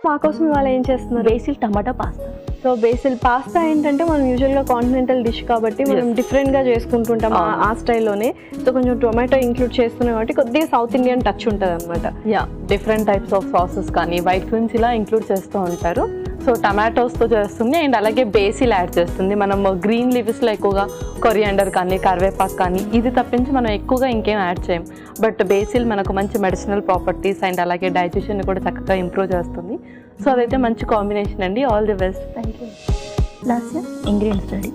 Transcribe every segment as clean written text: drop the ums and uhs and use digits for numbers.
మా కోసం ఇవాళ ఏం చేస్తున్నారు? బేసిల్ టమాటా పాస్తా. సో బేసిల్ పాస్తా ఏంటంటే మనం యూజువల్గా కాంటినెంటల్ డిష్ కాబట్టి మనం డిఫరెంట్గా చేసుకుంటుంటాం ఆ స్టైల్లోనే. సో కొంచెం టొమాటో ఇంక్లూడ్ చేస్తున్నాం కాబట్టి కొద్దిగా సౌత్ ఇండియన్ టచ్ ఉంటుంది అనమాట. డిఫరెంట్ టైప్స్ ఆఫ్ సాసెస్ కానీ వైట్ క్రీమ్స్ ఇలా ఇంక్లూడ్ చేస్తూ ఉంటారు. సో టమాటోస్తో చేస్తుంది అండ్ అలాగే బేసిల్ యాడ్ చేస్తుంది. మనం గ్రీన్ లీవ్స్లో ఎక్కువగా కొరియాండర్ కానీ కరివేపాకు కానీ ఇది తప్పించి మనం ఎక్కువగా ఇంకేం యాడ్ చేయం. బట్ బేసిల్ మనకు మంచి మెడిసినల్ ప్రాపర్టీస్ అండ్ అలాగే డైజెషన్ కూడా చక్కగా ఇంప్రూవ్ చేస్తుంది. సో అదైతే మంచి కాంబినేషన్ అండి. All the best. Thank you. Last ingredients ready.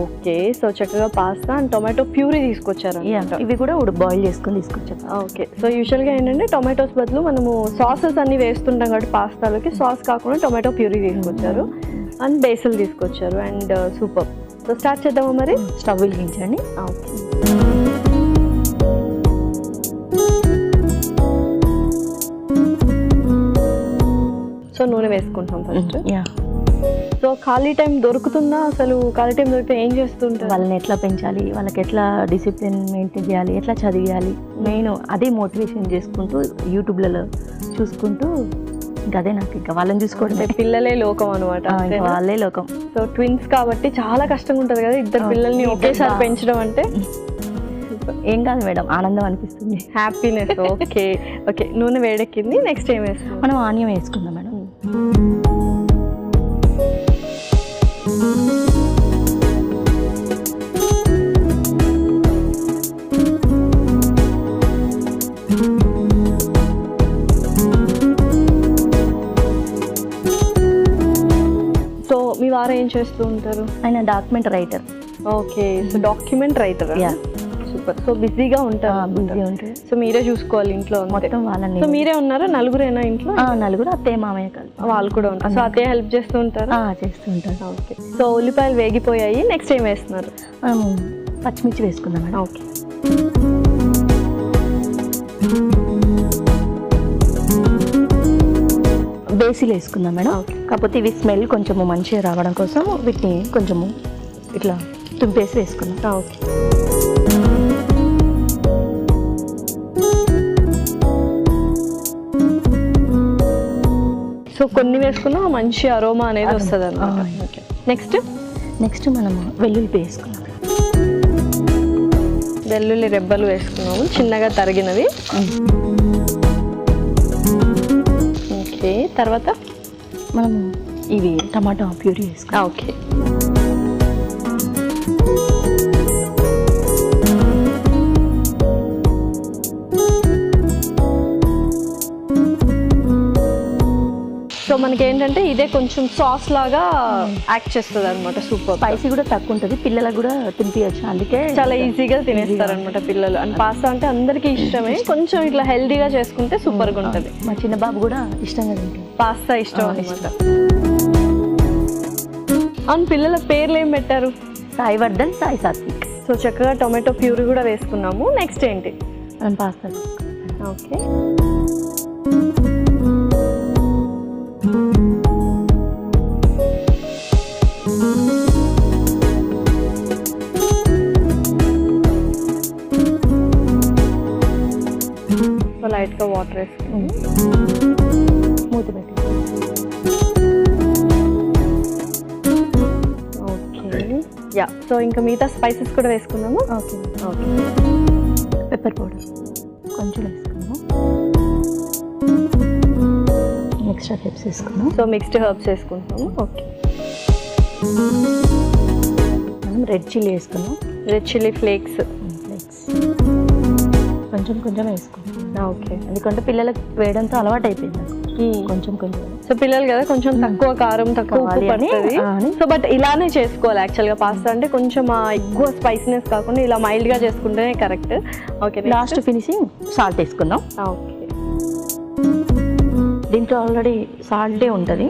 Okay, so చక్కగా పాస్తా అండ్ టొమాటో ప్యూరీ తీసుకొచ్చారు. ఇవి కూడా బాయిల్ చేసుకొని తీసుకొచ్చారు. ఓకే, సో యూజువల్గా ఏంటంటే టొమాటోస్ బదులు మనము సాసెస్ అన్ని వేస్తుంటాం కాబట్టి పాస్తాలోకి సాస్ కాకుండా టొమాటో ప్యూరీ తీసుకొచ్చారు అండ్ బేసిల్ తీసుకొచ్చారు అండ్ సూపర్. సో స్టార్ట్ చేద్దామా మరి? స్టవ్ వెలిగించండి. ఓకే, సో నూనె వేసుకుంటాం ఫస్ట్. సో ఖాళీ టైం దొరుకుతుందా? అసలు ఖాళీ టైం దొరికితే ఏం చేస్తుంటారు? వాళ్ళని ఎట్లా పెంచాలి, వాళ్ళకి ఎట్లా డిసిప్లిన్ మెయింటైన్ చేయాలి, ఎట్లా చదివియాలి, మెయిన్ అదే మోటివేషన్ చేసుకుంటూ యూట్యూబ్లలో చూసుకుంటూ ఇంకా అదే నాకు ఇంకా వాళ్ళని చూసుకోవడమే. పిల్లలే లోకం అనమాట. వాళ్ళే లోకం. సో ట్విన్స్ కాబట్టి చాలా కష్టంగా ఉంటుంది కదా ఇద్దరు పిల్లల్ని ఒకేసారి పెంచడం అంటే. ఏం కాదు మేడం, ఆనందం అనిపిస్తుంది, హ్యాపీనెస్. ఓకే ఓకే, నూనె వేడెక్కింది. నెక్స్ట్ ఏం వేస్తాం? మనం ఆనియం వేసుకుందాం మేడం. సో మీ వారు ఏం చేస్తూ ఉంటారు? ఆయన document writer. Okay, so document writer. Super. So బిజీగా ఉంటారు. బిజీ ఉంటారు. సో మీరే చూసుకోవాలి ఇంట్లో మొత్తం వాళ్ళని. సో మీరే ఉన్నారా? నలుగురేనా ఇంట్లో? నలుగురు, అత్తయ్య మామయ్య కలిపి. వాళ్ళు కూడా ఉంటారు. సో అత్తయ్య హెల్ప్ చేస్తూ ఉంటారు? చేస్తూ ఉంటారు. ఓకే, సో ఉల్లిపాయలు వేగిపోయాయి. నెక్స్ట్ ఏం వేస్తున్నారు? మనము పచ్చిమిర్చి వేసుకుందాం. ఓకే, బేసిల్ వేసుకుందాం మేడం. కాకపోతే ఇవి స్మెల్ కొంచెము మంచిగా రావడం కోసం వీటిని కొంచెము ఇట్లా తుంపేసి వేసుకుందాం. ఓకే, సో కొన్ని వేసుకున్నా మంచి అరోమా అనేది వస్తుంది అన్నమాట. నెక్స్ట్ మనము వెల్లుల్లి వేసుకున్నాం. వెల్లుల్లి రెబ్బలు వేసుకున్నాము, చిన్నగా తరిగినవి. ఓకే, తర్వాత మనము ఇవి టమాటా ప్యూరీ వేసుకున్నాం. ఓకే, సో మనకి ఏంటంటే ఇదే కొంచెం సాస్ లాగా యాక్ట్ చేస్తుంది అనమాట. సూపర్. స్పైసీ కూడా తక్కువ ఉంటుంది, పిల్లలకు కూడా తినిపించచ్చు, అందుకే చాలా ఈజీగా తినేస్తారు అనమాట పిల్లలు. అండ్ పాస్తా అంటే అందరికీ ఇష్టమే, కొంచెం ఇట్లా హెల్దీగా చేసుకుంటే సూపర్గా ఉంటుంది. మా చిన్న బాబు కూడా ఇష్టంగా తింటాడు, పాస్తా ఇష్టం అనమాట. అవును, పిల్లల పేర్లు ఏం పెట్టారు? సాయి వర్ధన్, సాయి సాత్విక్. సో చక్కగా టొమాటో ప్యూరీ కూడా వేసుకున్నాము. నెక్స్ట్ ఏంటి? మనం పాస్తా. ఓకే, సో లైట్గా వాటర్ వేసుకుని మూత పెట్టి. ఓకే, సో ఇంకా మిగతా స్పైసెస్ కూడా వేసుకుందాము. ఓకే ఓకే, పెప్పర్ పౌడర్ కొంచెం వేసుకున్నాము. ఎక్స్ట్రా హెర్బ్స్ వేసుకున్నాం. సో మిక్స్డ్ హెర్బ్స్ వేసుకుంటాము. ఓకే, మనం రెడ్ చిల్లీ వేసుకున్నాం. రెడ్ చిల్లీ ఫ్లేక్స్ కొంచెం కొంచెం వేసుకున్నాం. ఓకే, ఎందుకంటే పిల్లలకు వేయడంతో అలవాటు అయిపోయింది నాకు. కొంచెం కొంచెం. సో పిల్లలు కదా కొంచెం తక్కువ కారం, తక్కువ ఉప్పు పడుతుంది. సో బట్ ఇలానే చేసుకోవాలి యాక్చువల్గా పాస్తా అంటే. కొంచెం ఎక్కువ స్పైసీనెస్ కాకుండా ఇలా మైల్డ్గా చేసుకుంటేనే correct. Okay, last finishing salt వేసుకుందాం. ఓకే, దీంట్లో ఆల్రెడీ సాల్టే ఉంటుంది.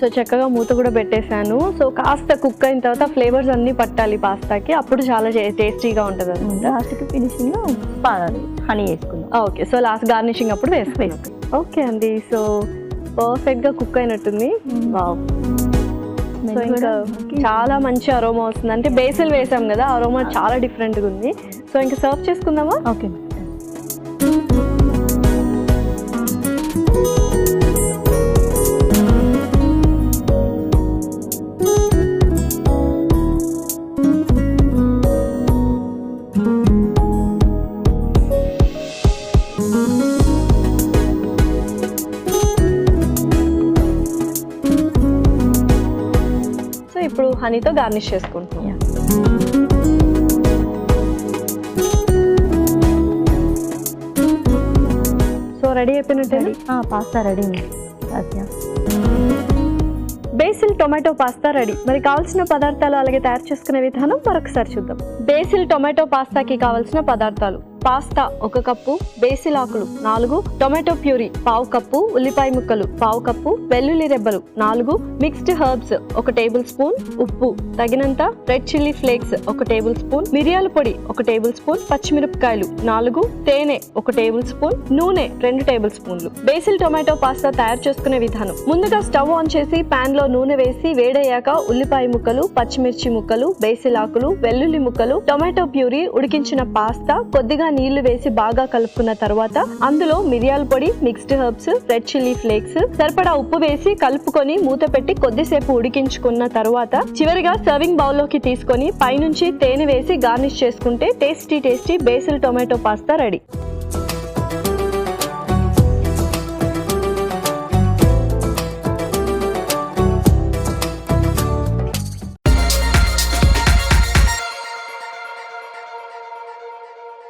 సో చక్కగా మూత కూడా పెట్టేశాను. సో కాస్త కుక్ అయిన తర్వాత ఫ్లేవర్స్ అన్నీ పట్టాలి పాస్తాకి, అప్పుడు చాలా టేస్టీగా ఉంటుంది అనమాట. లాస్ట్కి ఫినిషింగ్లో హనీ వేసుకుందాం. ఓకే, సో లాస్ట్ గార్నిషింగ్ అప్పుడు వేసుకుందాం. ఓకే అండి, సో పర్ఫెక్ట్ గా కుక్ అయినట్టుంది. వావ్. సో ఇంకా చాలా మంచి అరోమా వస్తుంది, అంటే బేసిల్ వేసాం కదా, అరోమా చాలా డిఫరెంట్గా ఉంది. సో ఇంకా సర్వ్ చేసుకుందామా? ఓకే. సో ఇప్పుడు హనీతో గార్నిష్ చేసుకుంటున్నాం. సో రెడీ అయిపోయినట్టే, pasta ready. Basil tomato pasta ready. మరి కావాల్సిన పదార్థాలు అలాగే తయారు చేసుకునే విధానం మరొకసారి చూద్దాం. బేసిల్ టొమాటో పాస్తాకి కావాల్సిన పదార్థాలు: పాస్తా 1 కప్పు, బేసిల్ ఆకులు 4, టొమాటో ప్యూరీ 1/2 కప్పు, ఉల్లిపాయ ముక్కలు 1/2 కప్పు, వెల్లుల్లి రెబ్బలు 4, మిక్స్డ్ హెర్బ్స్ 1 టేబుల్ స్పూన్, ఉప్పు తగినంత, red chilli flakes 1 table spoon, మిరియాల పొడి 1 టేబుల్ స్పూన్, పచ్చిమిరపకాయలు 4, తేనె 1 టేబుల్ స్పూన్, నూనె 2 టేబుల్ స్పూన్లు. బేసిల్ టొమాటో పాస్తా తయారు చేసుకునే విధానం: ముందుగా స్టవ్ ఆన్ చేసి పాన్ లో నూనె వేసి వేడయ్యాక ఉల్లిపాయ ముక్కలు, పచ్చిమిర్చి ముక్కలు, బేసిల్ ఆకులు, వెల్లుల్లి ముక్కలు, టొమాటో ప్యూరీ, ఉడికించిన పాస్తా, కొద్దిగా నీళ్లు వేసి బాగా కలుపుకున్న తర్వాత అందులో మిరియాల పొడి, mixed herbs, red chilli flakes, సరిపడా ఉప్పు వేసి కలుపుకొని మూత పెట్టి కొద్దిసేపు ఉడికించుకున్న తర్వాత చివరిగా సర్వింగ్ బౌల్ లోకి తీసుకొని పైనుంచి తేనె వేసి గార్నిష్ చేసుకుంటే tasty basil tomato pasta ready.